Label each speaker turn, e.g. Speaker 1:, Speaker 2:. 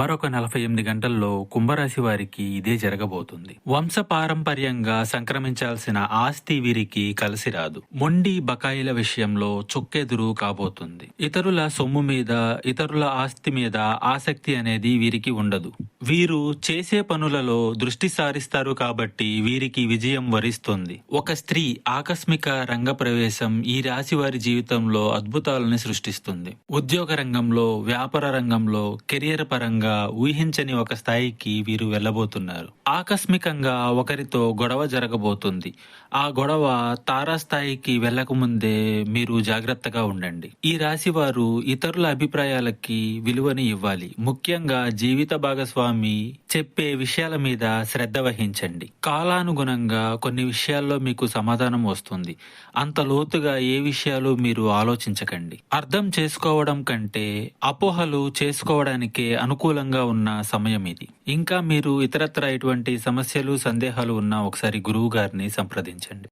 Speaker 1: మరొక 48 గంటల్లో కుంభరాశి వారికి ఇదే జరగబోతుంది. వంశపారంపర్యంగా సంక్రమించాల్సిన ఆస్తి వీరికి కలిసి రాదు. మొండి బకాయిల విషయంలో చుక్కెదురు కాబోతుంది. ఇతరుల సొమ్ము మీద, ఇతరుల ఆస్తి మీద ఆసక్తి అనేది వీరికి ఉండదు. వీరు చేసే పనులలో దృష్టి సారిస్తారు కాబట్టి వీరికి విజయం వరిస్తుంది. ఒక స్త్రీ ఆకస్మిక రంగ ప్రవేశం ఈ రాశి వారి జీవితంలో అద్భుతాలను సృష్టిస్తుంది. ఉద్యోగ రంగంలో, వ్యాపార రంగంలో, కెరియర్ పరంగా ఊహించని ఒక స్థాయికి వీరు వెళ్ళబోతున్నారు. ఆకస్మికంగా ఒకరితో గొడవ జరగబోతుంది. ఆ గొడవ తారాస్థాయికి వెళ్లకముందే మీరు జాగ్రత్తగా ఉండండి. ఈ రాశి వారు ఇతరుల అభిప్రాయాలకి విలువని ఇవ్వాలి. ముఖ్యంగా జీవిత భాగస్వామి చెప్పే విషయాల మీద శ్రద్ధ వహించండి. కాలానుగుణంగా కొన్ని విషయాల్లో మీకు సమాధానం వస్తుంది. అంత లోతుగా ఏ విషయాలు మీరు ఆలోచించకండి. అర్థం చేసుకోవడం కంటే అపోహలు చేసుకోవడానికే అనుకూలంగా ఉన్న సమయం ఇది. ఇంకా మీరు ఇతరత్ర ఎటువంటి సమస్యలు, సందేహాలు ఉన్నా ఒకసారి గురువు గారిని సంప్రదించండి.